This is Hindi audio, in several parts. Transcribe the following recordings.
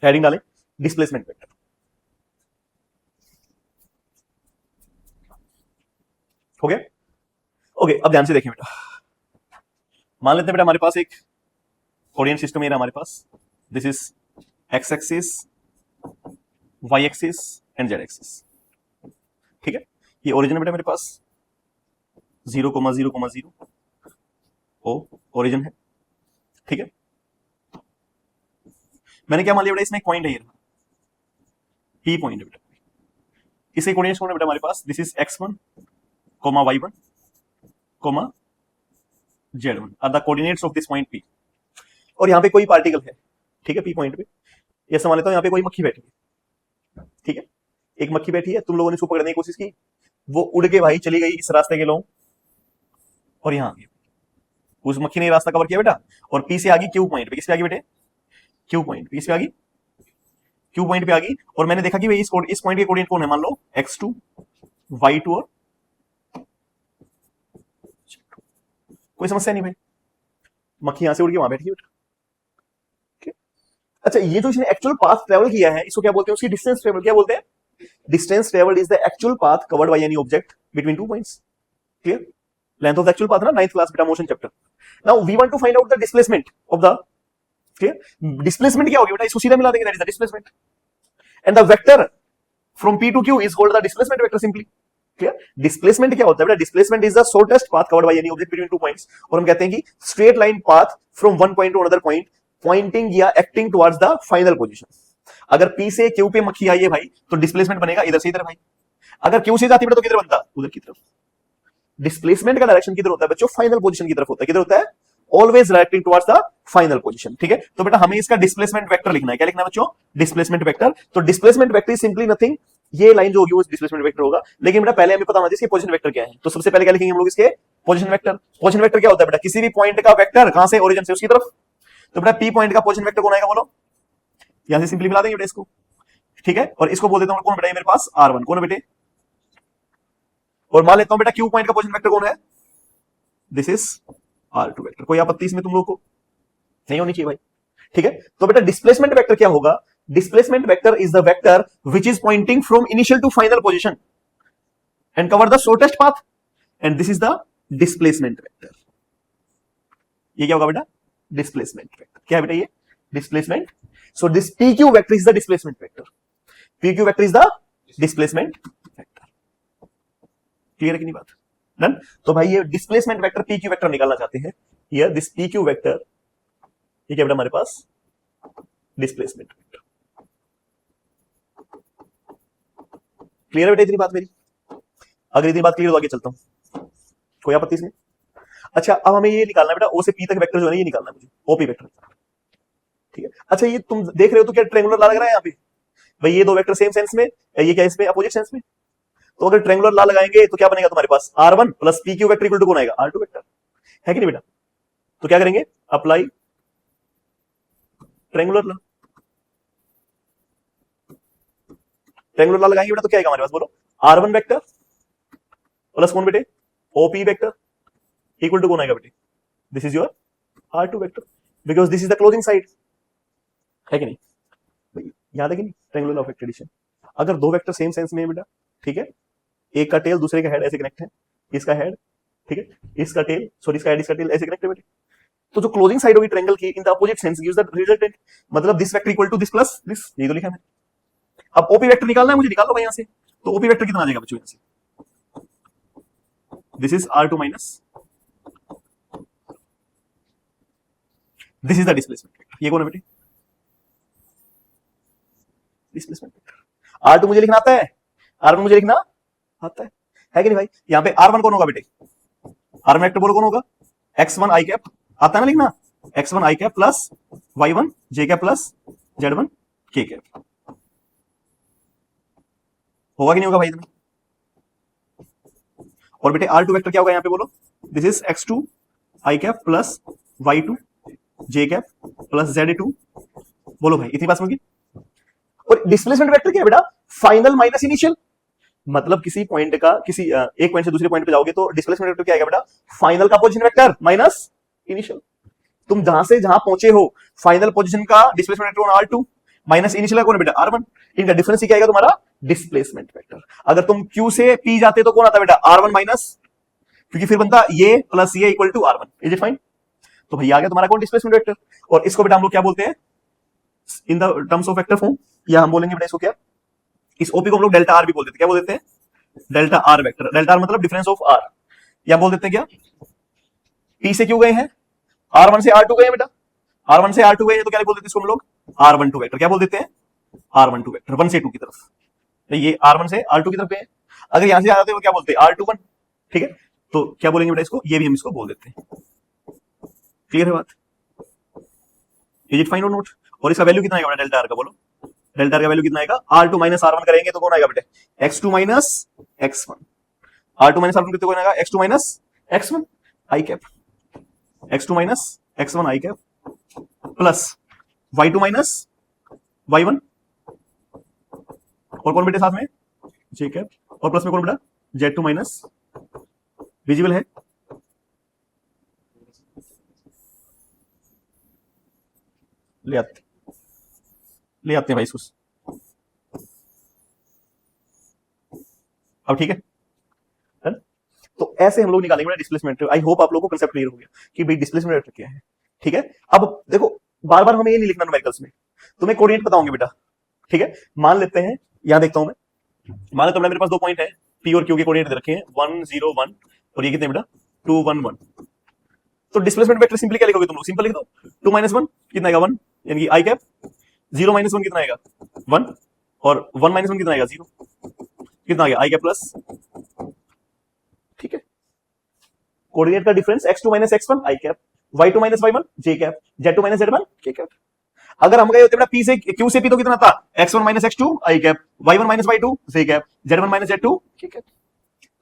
हेडिंग डालें डिस्प्लेसमेंट वेक्टर। हो गया? ओके, अब ध्यान से देखें बेटा, मान लेते हैं बेटा हमारे पास एक कोऑर्डिनेट सिस्टम है हमारे पास, this is X axis, Y axis and Z axis. ठीक है, ये ओरिजिन बेटा मेरे पास 0,0,0 ओ ओरिजिन है। ठीक है, मैंने क्या मान लिया बेटा, इसमें एक पॉइंट है, ये पी पॉइंट है बेटा, इसे कोऑर्डिनेट्स कौन है बेटा हमारे पास, this is x1, y1, z1 are the coordinates of this point P। और यहाँ पे कोई पार्टिकल है, ठीक है, P पॉइंट पे, ये समझ लेता हूँ यहाँ पे कोई मक्खी बैठी है। ठीक है, एक मक्खी बैठी है, तुम लोगों ने उसको पकड़ने की कोशिश की, वो उड़ के भाई चली गई इस रास्ते के लोग और यहाँ आ गई, उस मक्खी ने रास्ता कवर किया बेटा, और P से आ गई Q पॉइंट पे। किस पे आ गई बेटे, Q पॉइंट पे। किस पे आ गई, Q पॉइंट पे आ गई। और मैंने देखा कि भाई इस पॉइंट के कोऑर्डिनेट कौन है, मान लो x2, y2 और कोई समस्या नहीं भाई, मक्खी यहां से उड़ के वहां बैठी है। अच्छा, ये जो इसने एक्चुअल पाथ ट्रेवल किया है, इसको क्या बोलते हैं, उसकी डिस्टेंस ट्रेवल क्या बोलते हैं, distance travelled is the actual path covered by any object between two points. Clear, length of the actual path ना, 9th क्लास बेटा motion chapter. Now we want to find out the displacement of the, clear, displacement क्या होगी बेटा, इसको सीधा मिला देंगे, that is the displacement, and the vector from P to Q is called the displacement vector simply. Clear, displacement क्या होता है बेटा, displacement is the shortest path covered by any object between two points. और हम कहते हैं कि straight line path from one point to another point pointing या acting towards the final position. अगर P से Q पे मक्खी आई है भाई, तो डिस्प्लेसमेंट बनेगा इधर से इधर भाई। अगर Q से जाती है तो किधर बनता, उधर की तरफ। डिस्प्लेसमेंट का डायरेक्शन किधर होता है बच्चों, फाइनल पोजीशन की तरफ होता है। किधर होता है, always directing towards the final position. ठीक है, तो बेटा हमें इसका डिस्प्लेसमेंट वेक्टर लिखना है। क्या लिखना है बच्चों, डिस्प्लेसमेंट वेक्टर। तो displacement vector is simply nothing, ये लाइन जो होगी वो डिस्प्लेसमेंट वेक्टर होगा। लेकिन बेटा पहले हमें पता होना चाहिए इसके पोजीशन वेक्टर क्या है। तो सबसे पहले क्या लिखेंगे हम लोग, इसके पोजीशन वेक्टर। पोजीशन वेक्टर क्या होता है बेटा, किसी भी पॉइंट का वेक्टर, कहां से, ओरिजिन से उसकी तरफ। तो बेटा P पॉइंट का पोजीशन वेक्टर कौन आएगा बोलो, यहां से सिंपली मिला देंगे बेटा इसको। ठीक है, और इसको बोल देता हूं कौन बेटा, मेरे पास R1 कौन है बेटे, और मान लेता हूं बेटा Q पॉइंट का पोजीशन वेक्टर कौन है, दिस इज R2 वेक्टर। कोई आपत्ति इसमें तुम लोग को नहीं होनी चाहिए भाई। ठीक है, तो बेटा डिस्प्लेसमेंट वेक्टर क्या होगा, displacement vector is the vector which is pointing from initial to final position and cover the shortest path, and this is the displacement vector. ये क्या होगा बेटा, डिस्प्लेसमेंट वेक्टर। क्या है बेटा ये, displacement. So this PQ vector is the displacement vector, PQ vector is the displacement vector. Clear है कि नहीं बात, डन। तो भाई ये डिस्प्लेसमेंट वेक्टर PQ वेक्टर निकालना चाहते हैं, हियर दिस PQ वेक्टर, ये क्या बेटा हमारे पास, डिस्प्लेसमेंट वेक्टर। क्लियर है बेटा इतनी बात मेरी, अगर इतनी बात क्लियर हो आगे चलता हूं, कोई आपत्ति इसमें। अच्छा, अब हमें ये निकालना है बेटा O से P तक वेक्टर जो है ये निकालना है मुझे, OP वेक्टर। ठीक है, अच्छा ये तुम देख रहे हो तो क्या ट्रायंगुलर ला लग रहा है यहाँ पे भाई, ये दो वेक्टर सेम सेंस में, ये क्या इसमें अपोजिट सेंस में। तो अगर ट्रायंगुलर ला लगाएंगे तो क्या बनेगा तुम्हारे पास, R1 plus PQ vector equal to कौन आएगा, R2 वेक्टर, है कि नहीं बेटा। तो क्या करेंगे, अप्लाई ट्रायंगुलर ला, ट्रायंगुलर ला लगाएंगे बेटा तो क्या आएगा हमारे पास बोलो, R1 वेक्टर प्लस कौन बेटे, OP वेक्टर इक्वल टू कौन आएगा बेटे, this is your R2 vector, because this is the closing side, है कि नहीं भाई, याद है कि नहीं ट्रायंगुलर ऑफ वेक्टर एडिशन। अगर दो वेक्टर सेम सेंस में है बेटा, ठीक है, एक का टेल दूसरे का हेड ऐसे कनेक्ट है, इसका हेड, ठीक है, इसका टेल, सॉरी इसका हेड इसका टेल ऐसे कनेक्ट है बेटे, तो जो क्लोजिंग साइड होगी ट्रायंगल की in the opposite sense gives the resultant, मतलब this vector equal to this plus this, यही तो लिखा है। अब OP वेक्टर निकालना है मुझे, निकाल लो भाई यहां से। तो OP वेक्टर कितना आ जाएगा बच्चों यहां से, this is R2 minus, this is the displacement vector. ये कौन है बेटे, डिस्प्लेसमेंट वेक्टर। R2 मुझे लिखना आता है, R1 मुझे लिखना आता है कि नहीं भाई। यहाँ पे R1 कौन होगा बेटे, R1 वेक्टर बोलो कौन होगा, x1 i कैप, आता है ना लिखना, x1 i cap plus y1 j cap plus z1 k cap. होगा कि नहीं होगा भाई इतना। और बेटे R2 वेक्टर क्या होगा यहाँ पे बोलो, this is x2 i cap plus y2 j cap plus z2। बोलो भाई इतनी बात समझ गई। और डिस्प्लेसमेंट वेक्टर क्या है बेटा, फाइनल माइनस इनिशियल, मतलब किसी पॉइंट का किसी एक पॉइंट से दूसरे पॉइंट पे जाओगे तो डिस्प्लेसमेंट वेक्टर क्या आएगा बेटा, फाइनल का पोजीशन वेक्टर माइनस इनिशियल। तुम जहां से जहां पहुंचे हो फाइनल पोजीशन का displacement vector R2 minus initial का कौन है बेटा r1, इनका डिफरेंस ही क्या आएगा तुम्हारा डिस्प्लेसमेंट वेक्टर। अगर तुम q से p जाते तो कौन आता बेटा r1 माइनस, क्योंकि फिर बनता ये प्लस ये equal to r1, is it fine. तो भैया आ गया तुम्हारा कौन डिस्प्लेसमेंट वेक्टर, और इसको बेटा हम लोग क्या बोलते हैं in the terms of vector form, या हम बोलेंगे बेटा इसको क्या, इस ओपी को हम लोग डेल्टा आर भी बोल देते हैं, क्या बोल देते हैं delta R vector, delta R मतलब डिफरेंस ऑफ आर, या बोल देते हैं क्या पी से क्यों गए हैं r1 से r2 गए हैं बेटा, r1 से r2 गए हैं तो क्या बोल देते हैं इसको हम लोग r12 वेक्टर, क्या बोल देते हैं r12 वेक्टर, 1 से 2 की तरफ, तो ये r1 से r2 की तरफ गए। अगर यहां से आ जाते हैं क्या बोलते हैं r21, ठीक है, तो क्या बोलेंगे बेटा इसको, ये भी हम इसको बोल देते हैं। क्लियर है बात, इज इट फाइन और नोट। और इसका वैल्यू कितना आएगा बेटा डेल्टा आर का, बोलो डेल्टा आर का वैल्यू कितना आएगा, r2 माइनस r1 करेंगे तो कौन आएगा बेटा x2 minus x1, r2 minus r1 कितने को आएगा x2 minus x1 i cap, x2 minus x1 i cap plus y2 minus y1, और कौन बेटे साथ में j कैप, और प्लस में कौन बेटा z2 माइनस, विजिबल है, ले आते हैं भाई इसको, अब ठीक है। तो ऐसे हम लोग निकालेंगे डिस्प्लेसमेंट। आई होप आप लोगों को कंसेप्ट क्लियर हो गया कि भाई डिस्प्लेसमेंट वेक्टर क्या है, ठीक है। अब देखो बार बार हमें ये नहीं लिखना न्यूमेरिकल्स में, तुम्हें कोऑर्डिनेट पता होंगे बेटा, ठीक है। मान लेते हैं यहां देखता हूं मैं, मान लेता हूं मेरे पास 2 पॉइंट है पी और क्यू के कोऑर्डिनेट दे रखे हैं 1 0 1, और ये कितने बेटा 2 1 1। तो डिस्प्लेसमेंट वेक्टर सिंपली क्या लिखोगे तुम लोग, सिंपल लिख दो 2 माइनस 1 कितना आएगा 1, यानी कि आई कैप, 0 माइनस 1 कितना आएगा 1, और 1 माइनस 1 कितना आएगा 0, कितना आ गया आई कैप प्लस, ठीक है। कोऑर्डिनेट का difference x2 minus x1 i cap, y2 minus y1 j cap, z2 minus z1 k cap. अगर हम गए होते बेटा p से q से p तो कितना था x1 minus x2 i cap, y1 minus y2 j cap, z1 minus z2 k cap.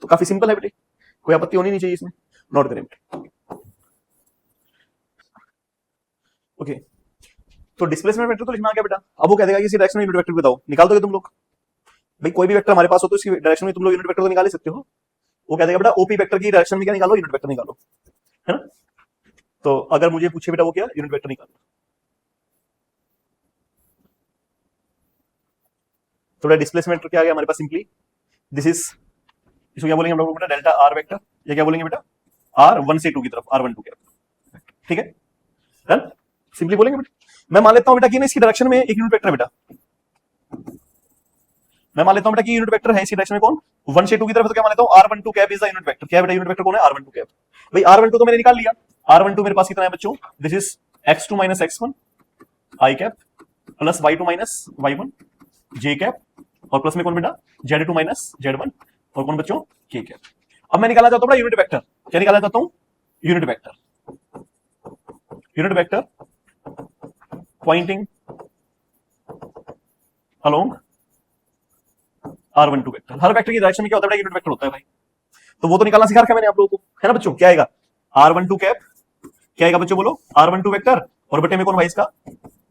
तो काफी सिंपल है बेटे, कोई आपत्ति होनी नहीं चाहिए इसमें, नोट करें बेटे। ओके, तो डिस्प्लेसमेंट वेक्टर तो लिखना आ गया बेटा। अब वो कह देगा कि इसी डायरेक्शन में यूनिट वेक्टर बताओ, निकाल दोगे तुम लोग, भाई कोई भी वेक्टर हमारे पास हो तो इसकी डायरेक्शन में तुम लोग यूनिट वेक्टर तो निकाल ही सकते हो। वो कह देगा बेटा ओपी वेक्टर की डायरेक्शन में क्या निकालो यूनिट वेक्टर निकालो, है ना। तो अगर मुझे पूछे बेटा वो क्या यूनिट वेक्टर निकालो, तो बेटा डिस्प्लेसमेंट क्या आ गया हमारे पास सिंपली, दिस इज, इसको क्या बोलेंगे हम लोग बेटा डेल्टा आर वेक्टर, या क्या बोलेंगे बेटा r1 से 2 की तरफ r12 के, ठीक है डन, सिंपली बोलेंगे बेटा। मैं मान लेता हूं बेटा कि ना इसकी डायरेक्शन में एक यूनिट वेक्टर है बेटा, मैं मान लेता हूं बेटा कि यूनिट वेक्टर है इसी डायरेक्शन में कौन 1 से 2 की तरफ, तो क्या मान लेता हूं r12 cap is the unit vector, क्या बेटा यूनिट वेक्टर कौन है r12 कैप। भाई r12 तो मैंने निकाल लिया, r12 मेरे पास कितना है बच्चों, this is x2 minus x1 i cap plus y2 minus y1 j cap, और प्लस में कौन बेटा z2 माइनस z1, और कौन बच्चों k कैप। अब मैं निकालना चाहता हूं बेटा यूनिट वेक्टर, क्या निकालना चाहता हूं unit vector, unit vector pointing along r12 vector. हर वेक्टर की डायरेक्शन में क्या होता है यूनिट वेक्टर होता है भाई, तो वो तो निकालना सिखा रखा है मैंने आप लोगों को, है ना बच्चों। क्या आएगा r12 कैप, क्या आएगा बच्चों बोलो r12 वेक्टर, और बटे में कौन भाई इसका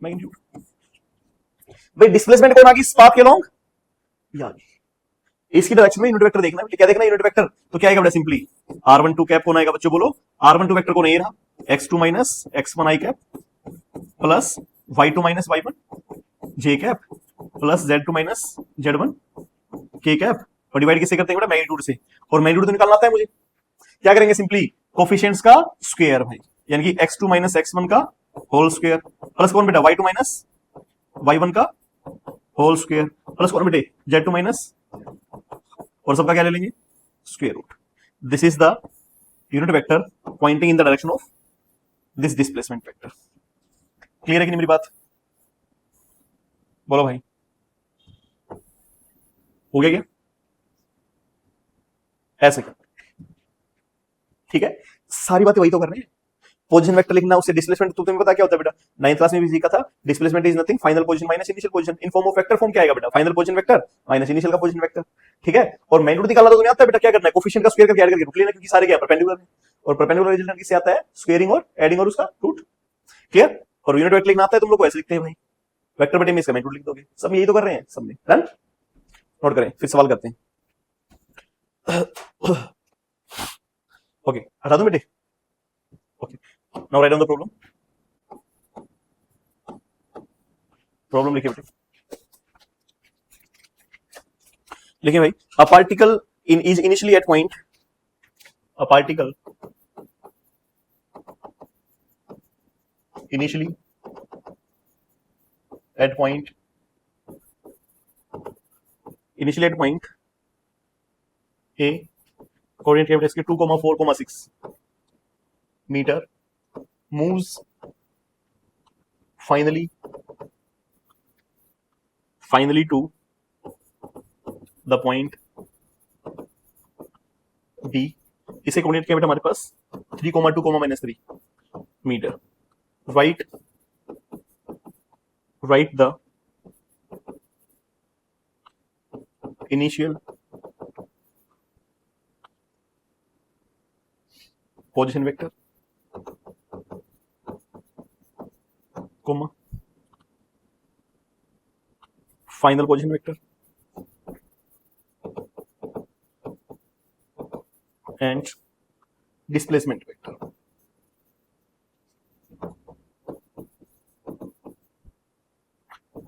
मैग्नीट्यूड। भाई डिस्प्लेसमेंट कौन आ गई इस पाथ के अलोंग, इसकी डायरेक्शन में यूनिट वेक्टर देखना है, क्या देखना यूनिट वेक्टर, तो क्या आएगा बेटा सिंपली r12 कैप कौन आएगा बच्चों बोलो, r12 वेक्टर कौन है ये रहा x2 minus x1 i cap plus y2 minus y1 j cap plus z2 minus z1 k cap, और डिवाइड किससे करते हैं बेटा मैग्नीट्यूड से, और मैग्नीट्यूड तो निकालना आता है मुझे, क्या करेंगे सिंपली कोफिशिएंट्स का स्क्वायर भाई, यानी कि x2 माइनस x1 का होल स्क्वायर प्लस कौन बेटा y2 माइनस y1 का होल स्क्वायर प्लस कौन बेटे z2 माइनस, और सबका क्या ले लेंगे square root. This is the unit vector pointing in the direction of this displacement vector. Clear है कि नहीं मेरी बात, बोलो भाई हो गया क्या, ऐसे कर, ठीक है। सारी बातें वही तो कर रहे हैं, पोजीशन वेक्टर लिखना, उससे डिस्प्लेसमेंट तो तुम्हें पता क्या होता है बेटा, 9th क्लास में भी सीखा था, displacement is nothing final position minus initial position, in form of vector form क्या आएगा बेटा final position vector minus initial का पोजीशन वेक्टर, ठीक है। और मैग्नीट्यूड निकालना तो तुम्हें आता है बेटा, क्या करना है कोफिशिएंट का स्क्वायर करके ऐड करके रूट लेना, क्योंकि सारे क्या परपेंडिकुलर है, और परपेंडिकुलर रिजल्ट किससे आता है स्क्वायरिंग और एडिंग और उसका रूट, क्लियर। और यूनिट वेक्टर लिखना आता है तुम लोग को, ऐसे लिखते हैं भाई वेक्टर बटे में इसका मैग्नीट्यूड लिख दोगे, सब यही तो कर रहे हैं सब में, डन। नोट करें फिर सवाल करते हैं। ओके हटा दूं बेटे, okay now write down the problem. Problem लिखिए बेटे, लिखिए भाई, a particle in is initially at point, a particle initially at point A, coordinate है इसके 2,4,6 metre, moves finally to the point B, इसे कोऑर्डिनेट क्या बेटा हमारे पास 3,2, -3 metre, write the initial position vector, comma final position vector and displacement vector.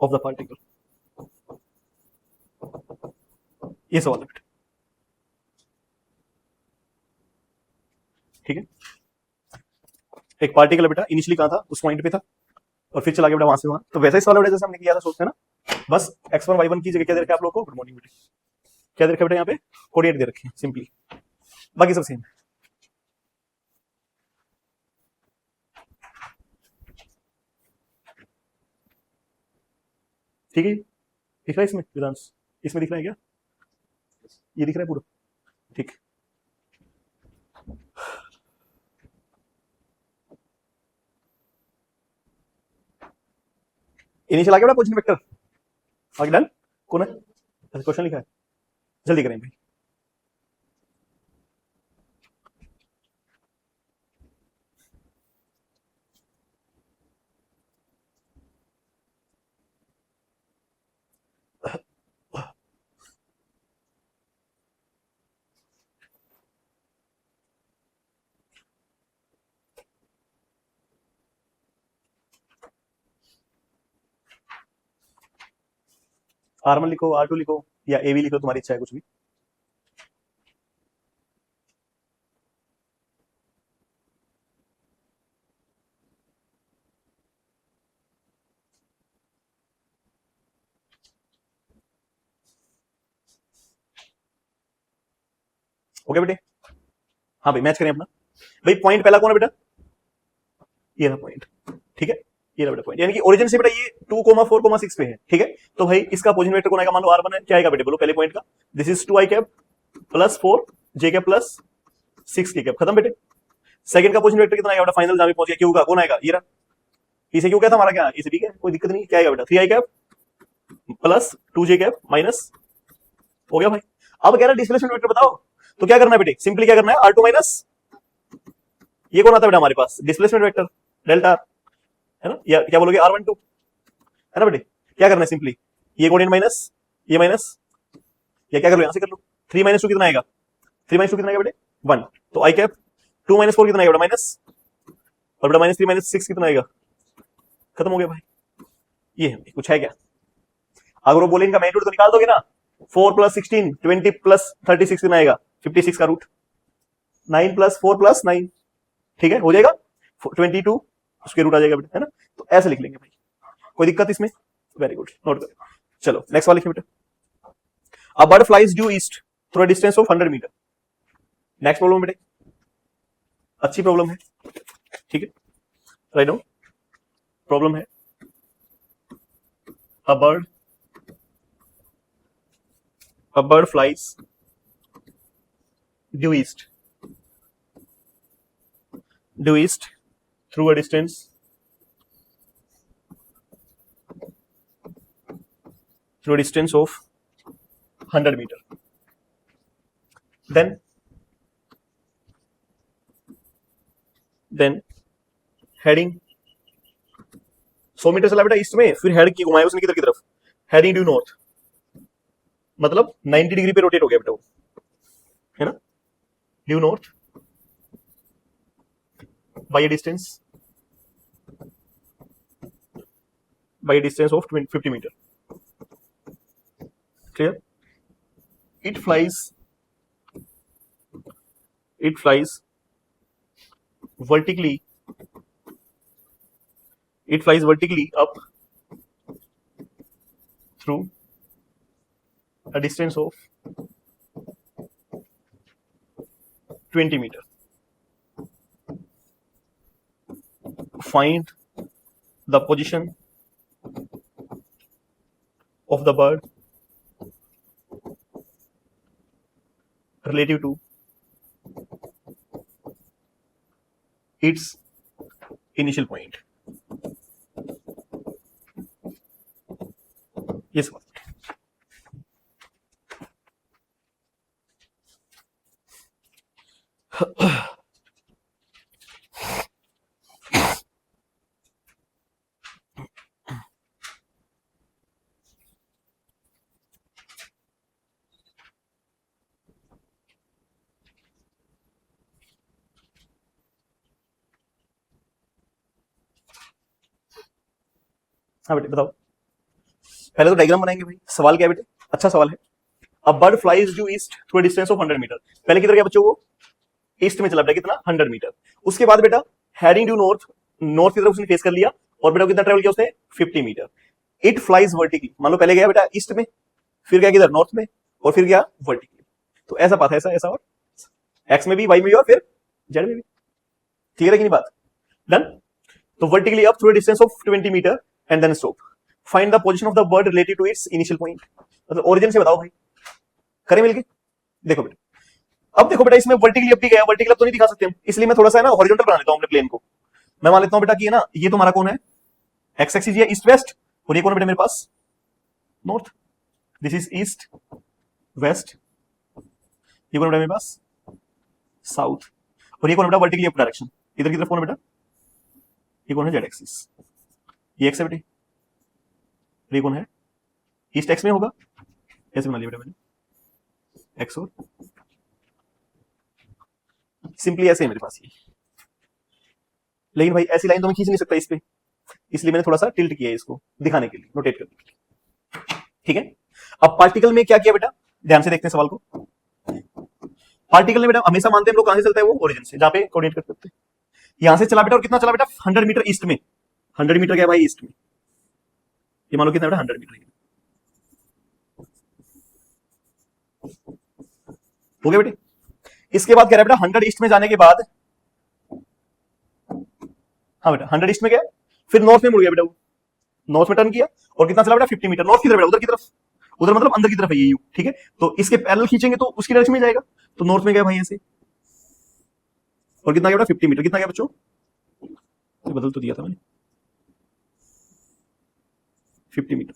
Of the particle. ये सवाल है बेटा, ठीक है। एक पार्टिकल बेटा इनिशियली कहां था, उस पॉइंट पे था और फिर चला गया बेटा वहां से वहां, तो वैसा ही सवाल बेटा जैसे हमने किया था, सोचते हैं ना, बस x1 y1 की जगह क्या दे रखा है आप लोगों को, गुड मॉर्निंग बेटे, क्या दे रखा है बेटा यहाँ पे, कोऑर्डिनेट दे रखे हैं सिंपली, बाकी सब सेम है। ठीक है, दिख रहा है इसमें वेदांश, इसमें दिख रहा है क्या, ये दिख रहा है पूरा, ठीक। इनिशियल आ गया बेटा पोजीशन वेक्टर, आगे डन, कौन है, क्वेश्चन लिखा है, जल्दी करें भाई। R1 लिखो, R2 लिखो या A भी लिखो, तुम्हारी इच्छा है कुछ भी। ओके बेटे, हाँ भाई मैच करें अपना, भाई पॉइंट पहला कौन है बेटा, ये रहा पॉइंट, ठीक है, ये रहा बेटा पॉइंट, यानी कि ओरिजिन से बेटा ये 2,4,6 पे है, ठीक है, तो भाई इसका पोजीशन वेक्टर कौन आएगा, मान लो R1 है, क्या आएगा बेटे बोलो पहले पॉइंट का, this is 2i cap plus 4j cap plus 6k cap, खत्म बेटे। सेकंड का पोजीशन वेक्टर कितना आएगा बेटा, फाइनल जहां पे पहुंच गया क्यू का, कौन आएगा, ये रहा, इसे क्यों क्या था हमारा, क्या इसे भी क्या, कोई दिक्कत नहीं, क्या आएगा बेटा 3i cap plus 2j cap minus, हो गया भाई। अब कह रहा है डिस्प्लेसमेंट वेक्टर बताओ, तो क्या करना है बेटे, सिंपली क्या करना है, R2 माइनस, ये कौन आता है बेटा हमारे पास, डिस्प्लेसमेंट वेक्टर डेल्टा, है ना, या क्या बोलोगे R12, है ना बेटे, क्या करना है सिंपली, ये कोऑर्डिनेट माइनस, ये माइनस, या क्या कर लो यहां से कर लो, 3 - 2 कितना आएगा, 3 - 2 कितना आएगा बेटे 1, तो आई कैप 2 - 4 कितना आएगा बेटा माइनस, और बेटा -3 - 6 कितना आएगा, खत्म हो गया भाई, ये है कुछ है क्या, अगर वो बोले इनका मैग्नीट्यूड तो निकाल दोगे ना, 4 + 16 20 + 36 कितना आएगा, 56 का रूट, 9 + 4 + 9, ठीक है, हो जाएगा 22 उसके रूट आ जाएगा बेटा, है ना, तो ऐसे लिख लेंगे भाई, कोई दिक्कत इसमें, वेरी गुड, नोट करो। चलो नेक्स्ट वाला लिखिए बेटा, a bird flies due east through a distance of 100 metre, next problem बेटे, अच्छी प्रॉब्लम है, ठीक है, राइट डाउन, प्रॉब्लम है, a bird flies due east through a distance of 100 meter, then heading 100 metre चला बेटा ईस्ट में, फिर हेड की घुमाया उसने किधर की तरफ, हेडिंग ड्यू नॉर्थ, मतलब 90 डिग्री पे रोटेट हो गया बेटा वो, है ना, due north by a distance by a distance of 50 meter. Clear? It flies vertically. It flies vertically up through a distance of 20 meter. Find the position of the bird relative to its initial point. Yes, sir. हाँ बेटे बताओ, पहले तो डायग्राम बनाएंगे भाई। सवाल क्या है बेटे? अच्छा सवाल है। A bird flies due east through a distance of 100 metre. पहले किधर गया बच्चों? वो ईस्ट में चला बेटा, कितना? 100 मीटर। उसके बाद बेटा हेडिंग ड्यू नॉर्थ, नॉर्थ की तरफ उसने फेस कर लिया, और बेटा कितना ट्रेवल किया उसने? 50 मीटर। इट फ्लाइज वर्टिकली, मान लो पहले गया बेटा ईस्ट में, फिर गया किधर? नॉर्थ में, और फिर गया वर्टिकली। तो ऐसा पाथ है, ऐसा ऐसा, और एक्स में भी, वाई में भी, और फिर जेड में भी। क्लियर है कि नहीं बात? डन। तो vertically up through a distance of 20 metre and then stop. Find the position of the bird related to its initial point. मतलब ओरिजिन से बताओ भाई, करें मिलके? देखो बेटा, अब देखो बेटा, इसमें वर्टिकली अप भी गया, वर्टिकल अप तो नहीं दिखा सकते हम, इसलिए मैं थोड़ा सा ना हॉरिजॉन्टल बना लेता हूं अपने प्लेन को। मैं मान लेता हूं बेटा कि ये ना, ये तो हमारा कौन है? एक्स एक्सिस है ईस्ट वेस्ट, और ये कौन है बेटा मेरे पास? North. This is east west, ये कौन है बेटा मेरे पास? साउथ। और ये कौन है बेटा? Vertically up direction. इधर की तरफ कौन है बेटा? ये कौन है? Z axis. ये एक्स है बेटे, ये कौन है? ईस्ट एक्स में होगा, ऐसे बना लिया बेटा मैंने, एक्स और सिंपली ऐसे है मेरे पास ये। लेकिन भाई ऐसी लाइन तो मैं खींच नहीं सकता इस पे, इसलिए मैंने थोड़ा सा टिल्ट किया है इसको दिखाने के लिए, नोटेट करने के लिए। ठीक है। अब पार्टिकल में क्या किया बेटा? ध्यान से देखते हैं सवाल को। पार्टिकल में बेटा हमेशा मानते हैं हम लोग, कहां से चलता है वो? ओरिजिन से, जहां पे कोऑर्डिनेट करते हैं। यहां से चला बेटा, और कितना चला बेटा? 100 मीटर ईस्ट में। 100 मीटर गया भाई ईस्ट में, ये मान लो कितना बेटा? 100 मीटर हो गया बेटे। इसके बाद कह रहा है बेटा 100 ईस्ट में जाने के बाद, हाँ बेटा 100 ईस्ट में गया, फिर नॉर्थ में मुड़ गया बेटा, वो नॉर्थ में टर्न किया, और कितना चला बेटा? 50 मीटर। नॉर्थ की तरफ बेटा, उधर की तरफ, उधर मतलब अंदर की तरफ है ये यू। ठीक है, तो इसके पैरेलल खींचेंगे तो उसकी डायरेक्शन में जाएगा, तो नॉर्थ में गया भाई ऐसे, और कितना गया बेटा? 50 मीटर। कितना गया बच्चों? तो बदल तो दिया था मैंने, 50 मीटर।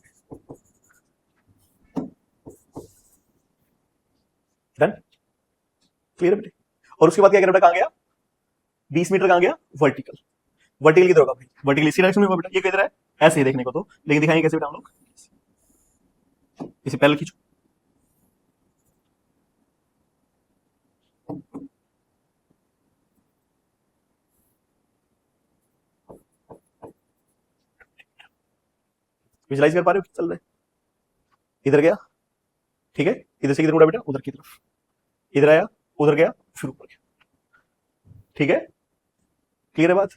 डन। क्लियर है बेटे? और उसके बाद क्या बेटा? कहां गया? 20 मीटर कहां गया? वर्टिकल। वर्टिकल किधर होगा भाई? वर्टिकल इसी डायरेक्शन में होगा बेटा। ये किधर है? ऐसे ही देखने को तो, लेकिन दिखाएंगे कैसे बेटा हम लोग? इसे पैरेलल खींचो, विजुलाइज कर पा रहे हो? चल रहा है, इधर गया, ठीक है, इधर से किधर उड़ा बेटा? उधर की तरफ। इधर आया, उधर गया, फिर ऊपर गया। ठीक है, क्लियर है बात?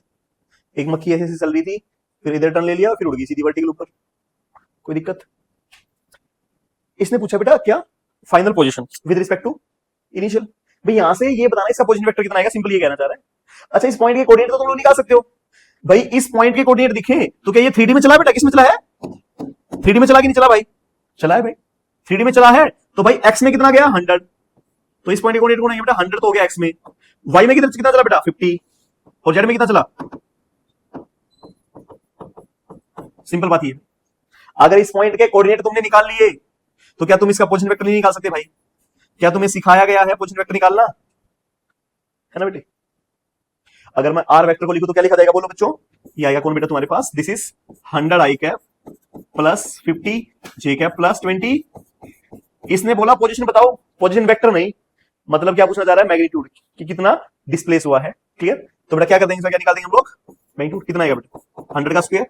एक मक्खी ऐसे चल रही थी, फिर इधर टर्न ले लिया, और फिर उड़ गई सीधी वर्टिकल ऊपर। कोई दिक्कत? इसने पूछा बेटा क्या? Final position with respect to initial. भाई यहां से ये बताना इसका पोजीशन वेक्टर कितना आएगा, सिंपल ये कहना चाह रहा है। अच्छा, इस पॉइंट के कोऑर्डिनेट तो तुम लोग निकाल सकते हो भाई। इस पॉइंट के कोऑर्डिनेट दिखे तो क्या ये 3D में चला बेटा? किस में चला है? 3D में चला कि नहीं चला भाई? चला है भाई, 3D में चला है। तो भाई एक्स में कितना गया? 100। तो इस पॉइंट के कोऑर्डिनेट कौन है बेटा? 100 तो हो गया एक्स में। वाई में कितना चला बेटा? 50। और जेड में कितना चला? सिंपल बात ये, अगर इस पॉइंट के कोऑर्डिनेट तुमने निकाल लिए तो क्या तुम इसका पोजीशन वेक्टर नहीं निकाल सकते भाई? क्या तुम्हें सिखाया गया है पोजीशन वेक्टर निकालना? है ना बेटे? अगर मैं आर वेक्टर को लिखूं तो क्या लिखा जाएगा? बोलो बच्चों, ये आएगा कौन बेटा तुम्हारे पास? This is 100 i cap plus 50 j cap plus 20। इसने बोला पोजीशन बताओ, पोजीशन वेक्टर नहीं। मतलब क्या पूछना चाह रहा है? मैग्नीट्यूड कि कितना डिस्प्लेस हुआ है। क्लियर? तो बेटा क्या कर देंगे, क्या निकाल देंगे हम लोग? मैग्नीट्यूड कितना आएगा बेटा? 100 का स्क्वायर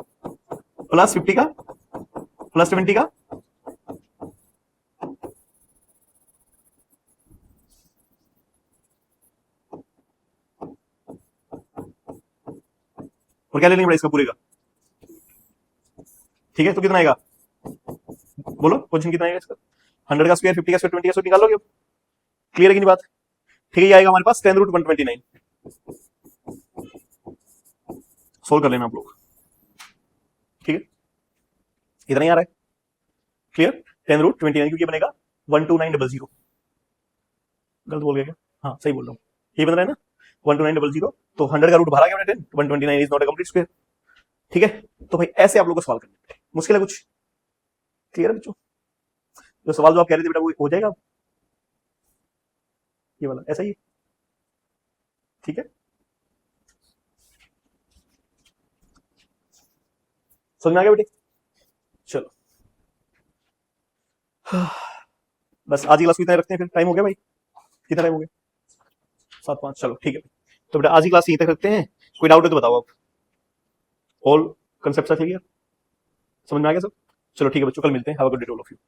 प्लस 50 का प्लस 20 का और क्या ले लेंगे बड़ा इसका पूरे का, ठीक है। तो कितना आएगा बोलो, क्वेश्चन कितना आएगा इसका? 100 का स्क्वायर, 50 का स्क्वायर, 20 का स्क्वायर निकाल लोगे। क्लियर है कि नहीं बात? ठीक है, ये आएगा हमारे पास 10√129। सोल्व कर लेना आप लोग, ठीक है। इतना ही आ रहा है, क्लियर। 10√29 क्योंकि बनेगा 12900। गलत बोल गया क्या? हाँ सही बोल रहा हूँ, ये बन रहा है ना 12900। तो 100 का रूट बाहर आ गया 10, 129 is not a complete square, ठीक है। तो भाई ऐसे आप लोग को सवाल करने हैं, मुश्किल है कुछ? क्लियर है बच्चों? जो सवाल जो आप कह रहे थे बेटा वो हो जाएगा ये वाला, ऐसा ही है, ठीक है। समझ में आ गया बेटे? चलो बस आज की क्लास को इतना ही रखते हैं, फिर टाइम हो गया भाई, कितना टाइम हो गया? 7:05, चलो ठीक है। तो बेटा आज की क्लास यहीं तक रखते हैं, कोई डाउट है तो बताओ आप। ऑल कंसेप्ट क्लियर, समझ में आ गया सब? चलो ठीक है बच्चों, कल मिलते हैं। Have a good day to all of you.